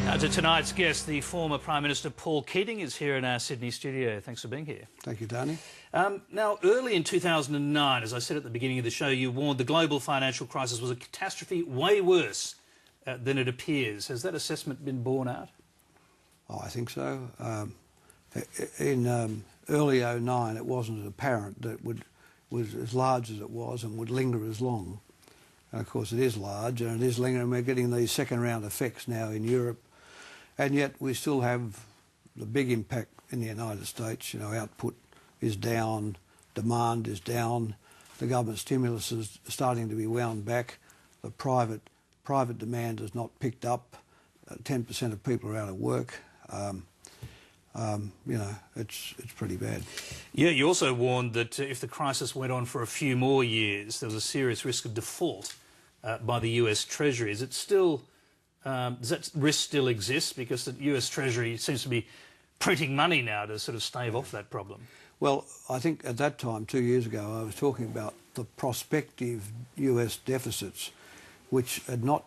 Now to tonight's guest, the former Prime Minister Paul Keating is here in our Sydney studio. Thanks for being here. Thank you, Tony. Now, early in 2009, as I said at the beginning of the show, you warned the global financial crisis was a catastrophe way worse than it appears. Has that assessment been borne out? Oh, I think so. In early '09, it wasn't apparent that it was as large as it was and would linger as long. And of course, it is large and it is lingering. And we're getting these second-round effects now in Europe, and yet we still have the big impact in the United States. You know, output is down, demand is down, the government stimulus is starting to be wound back, the private demand has not picked up, 10% of people are out of work. You know, it's pretty bad. Yeah, you also warned that if the crisis went on for a few more years, there was a serious risk of default by the US Treasury. Is it still, does that risk still exist? Because the US Treasury seems to be printing money now to sort of stave off that problem. Well, I think at that time, 2 years ago, I was talking about the prospective US deficits, which had not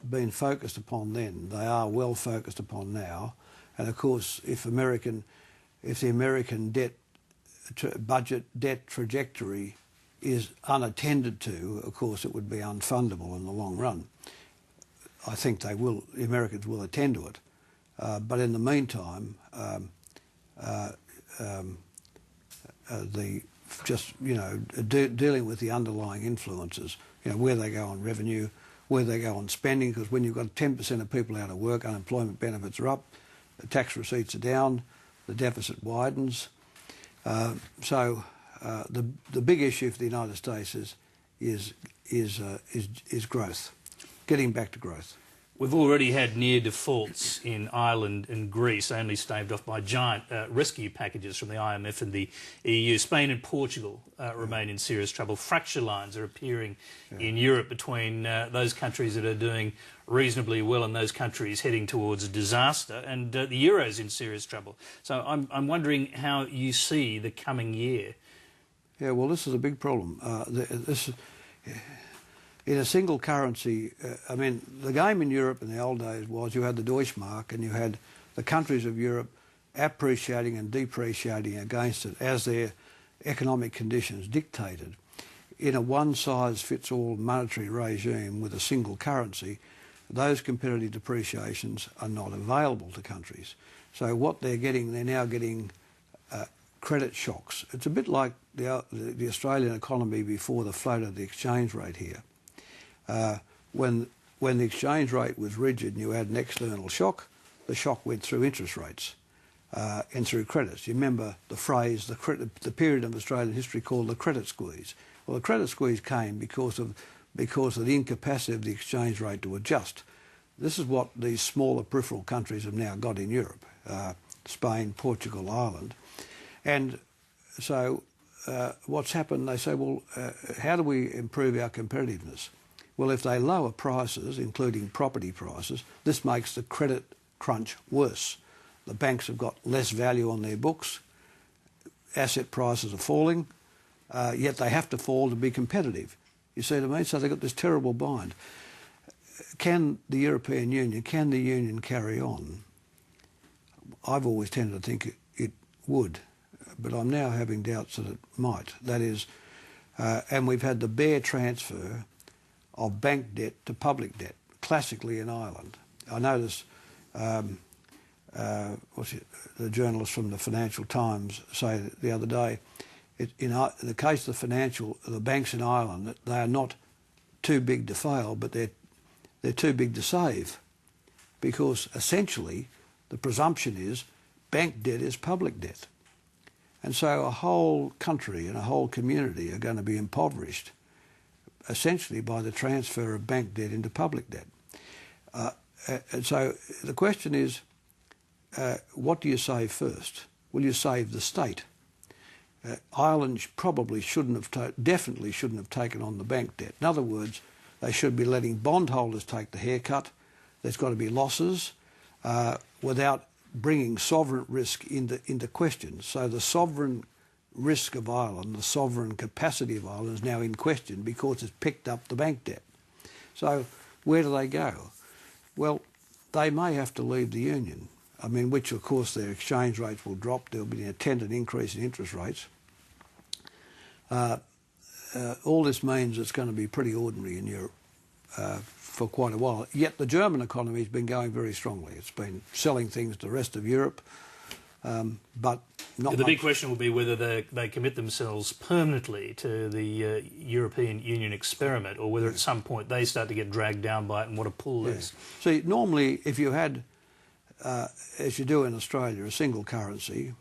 been focused upon then. They are well focused upon now. And of course, if the American budget debt trajectory is unattended to, of course, it would be unfundable in the long run. I think the Americans will attend to it. But in the meantime, dealing with the underlying influences, you know, where they go on revenue, where they go on spending, because when you've got 10% of people out of work, unemployment benefits are up, the tax receipts are down, the deficit widens. So the big issue for the United States is growth, getting back to growth. We've already had near defaults in Ireland and Greece, only staved off by giant rescue packages from the IMF and the EU. Spain and Portugal remain in serious trouble. Fracture lines are appearing in Europe between those countries that are doing reasonably well and those countries heading towards a disaster, and the euro's in serious trouble. So I'm wondering how you see the coming year. Yeah, well, this is a big problem. In a single currency, I mean, the game in Europe in the old days was you had the Deutschmark and you had the countries of Europe appreciating and depreciating against it as their economic conditions dictated. In a one-size-fits-all monetary regime with a single currency, those competitive depreciations are not available to countries. So what they're now getting credit shocks. It's a bit like the Australian economy before the float of the exchange rate here. When the exchange rate was rigid and you had an external shock, the shock went through interest rates and through credits. You remember the phrase, the period of Australian history called the credit squeeze. Well, the credit squeeze came because of the incapacity of the exchange rate to adjust. This is what these smaller peripheral countries have now got in Europe, Spain, Portugal, Ireland. And so what's happened, they say, well, how do we improve our competitiveness? Well, if they lower prices, including property prices, this makes the credit crunch worse. The banks have got less value on their books, asset prices are falling, yet they have to fall to be competitive. You see what I mean? So they've got this terrible bind. Can the European Union, can the Union carry on? I've always tended to think it would, but I'm now having doubts that it might. That is, and we've had the bare transfer of bank debt to public debt, classically in Ireland. I noticed the journalist from the Financial Times say the other day, in the case of the banks in Ireland, they are not too big to fail, but they're too big to save, because essentially the presumption is bank debt is public debt. And so a whole country and a whole community are going to be impoverished essentially by the transfer of bank debt into public debt. And so the question is, what do you save first? Will you save the state? Ireland probably definitely shouldn't have taken on the bank debt. In other words, they should be letting bondholders take the haircut. There's got to be losses without bringing sovereign risk into question. So the sovereign risk of Ireland, the sovereign capacity of Ireland, is now in question because it's picked up the bank debt. So where do they go? Well, they may have to leave the Union. I mean, which of course their exchange rates will drop. There'll be an attendant increase in interest rates. All this means it's going to be pretty ordinary in Europe for quite a while. Yet the German economy has been going very strongly. It's been selling things to the rest of Europe, but not The big much. question will be whether they commit themselves permanently to the European Union experiment, or whether at some point they start to get dragged down by it and want to pull loose. See, normally if you had, as you do in Australia, a single currency,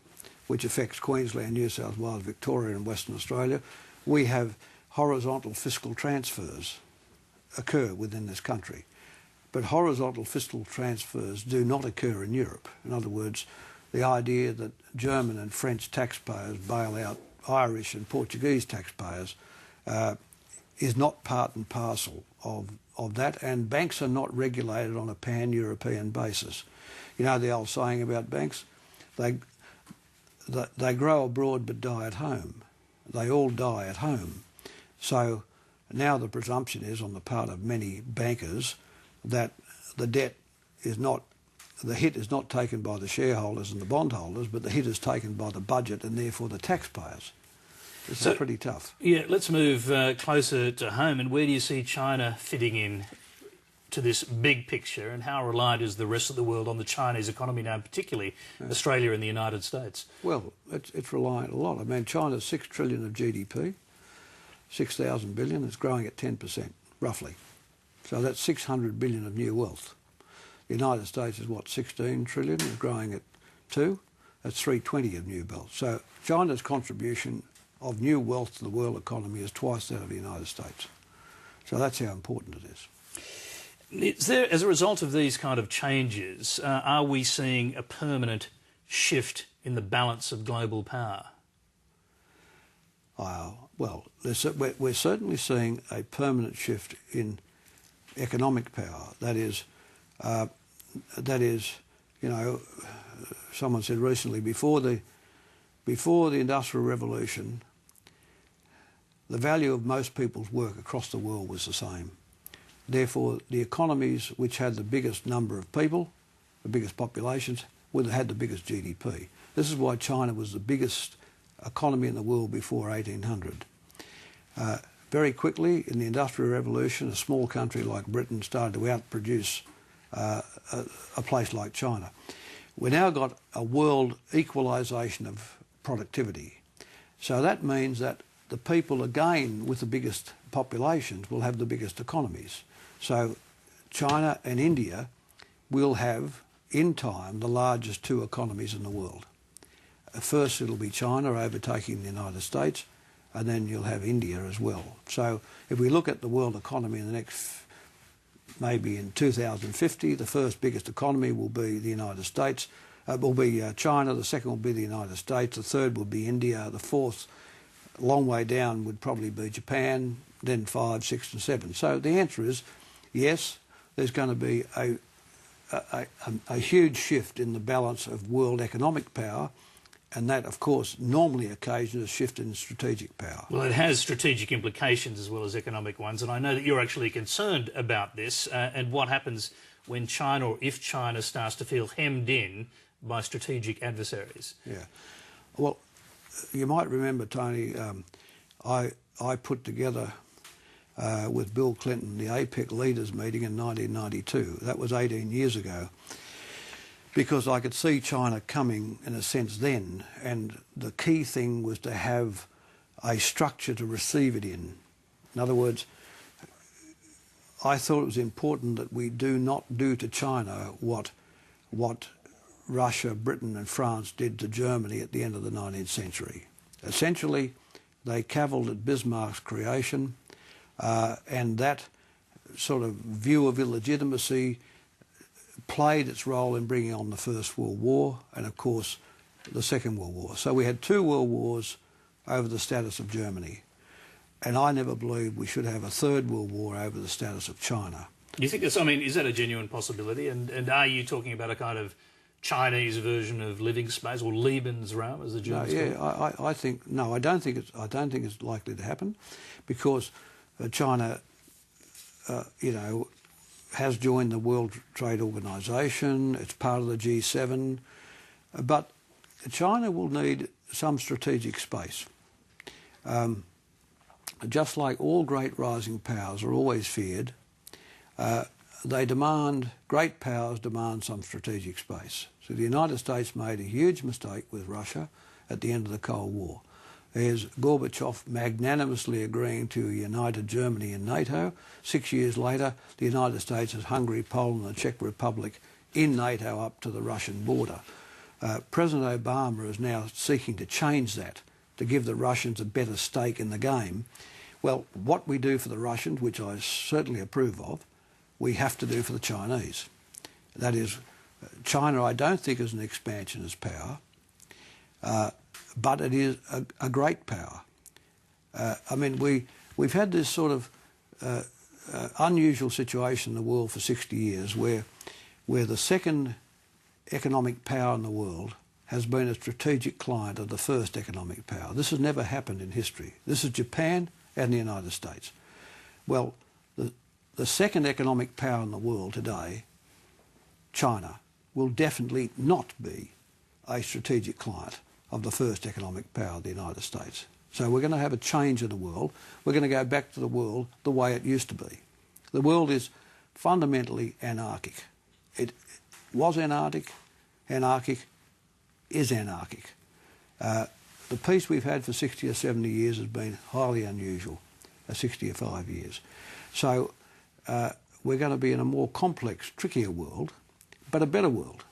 which affects Queensland, New South Wales, Victoria and Western Australia, we have horizontal fiscal transfers occur within this country. But horizontal fiscal transfers do not occur in Europe. In other words, the idea that German and French taxpayers bail out Irish and Portuguese taxpayers is not part and parcel of that, and banks are not regulated on a pan-European basis. You know the old saying about banks? They grow abroad but die at home. They all die at home. So now the presumption is on the part of many bankers that the debt is not, the hit is not taken by the shareholders and the bondholders, but the hit is taken by the budget and therefore the taxpayers. It's pretty tough. Yeah, let's move closer to home. And where do you see China fitting in to this big picture, and how reliant is the rest of the world on the Chinese economy now, particularly Australia and the United States? Well, it's reliant a lot. I mean, China's 6 trillion of GDP, 6,000 billion, it's growing at 10%, roughly. So that's 600 billion of new wealth. The United States is, what, 16 trillion, is growing at 2. That's 320 of new wealth. So China's contribution of new wealth to the world economy is twice that of the United States. So that's how important it is. Is there, as a result of these kind of changes, are we seeing a permanent shift in the balance of global power? Well, we're certainly seeing a permanent shift in economic power. That is, you know, someone said recently, before the Industrial Revolution, the value of most people's work across the world was the same. Therefore, the economies which had the biggest number of people, the biggest populations, would have had the biggest GDP. This is why China was the biggest economy in the world before 1800. Very quickly, in the Industrial Revolution, a small country like Britain started to outproduce a place like China. We've now got a world equalisation of productivity. So that means that the people, again, with the biggest populations will have the biggest economies. So China and India will have, in time, the largest two economies in the world. First it'll be China overtaking the United States, and then you'll have India as well. So if we look at the world economy in the next, maybe in 2050, the first biggest economy will be the United States, will be China, the second will be the United States, the third will be India, the fourth, a long way down, would probably be Japan, then 5, 6 and 7. So the answer is yes, there's going to be a huge shift in the balance of world economic power, and that, of course, normally occasions a shift in strategic power. Well, it has strategic implications as well as economic ones, and I know that you're actually concerned about this and what happens when China, or if China, starts to feel hemmed in by strategic adversaries. Yeah. Well, you might remember, Tony, I put together with Bill Clinton the APEC leaders meeting in 1992. That was 18 years ago, because I could see China coming in a sense then, and the key thing was to have a structure to receive it in. In other words, I thought it was important that we do not do to China what Russia, Britain and France did to Germany at the end of the 19th century. Essentially, they cavilled at Bismarck's creation, and that sort of view of illegitimacy played its role in bringing on the First World War and, of course, the Second World War. So we had 2 world wars over the status of Germany, and I never believed we should have a 3rd World War over the status of China. You think that's, I mean, is that a genuine possibility? And are you talking about a kind of Chinese version of living space, or Lebensraum, as the Germans call it? I think no. I don't think it's likely to happen, because China, you know, has joined the World Trade Organization. It's part of the G7. But China will need some strategic space. Just like all great rising powers are always feared, great powers demand some strategic space. So the United States made a huge mistake with Russia at the end of the Cold War. There's Gorbachev magnanimously agreeing to a united Germany and NATO. 6 years later, the United States has Hungary, Poland and the Czech Republic in NATO up to the Russian border. President Obama is now seeking to change that, to give the Russians a better stake in the game. Well, what we do for the Russians, which I certainly approve of, we have to do for the Chinese. That is, China I don't think is an expansionist power, but it is a great power. I mean, we've had this sort of unusual situation in the world for 60 years where the second economic power in the world has been a strategic client of the first economic power. This has never happened in history. This is Japan and the United States. Well, the second economic power in the world today, China, will definitely not be a strategic client of the first economic power, the United States. So we're going to have a change in the world. We're going to go back to the world the way it used to be. The world is fundamentally anarchic. It was anarchic, is anarchic. The peace we've had for 60 or 70 years has been highly unusual, 60 or 5 years. So we're going to be in a more complex, trickier world, but a better world.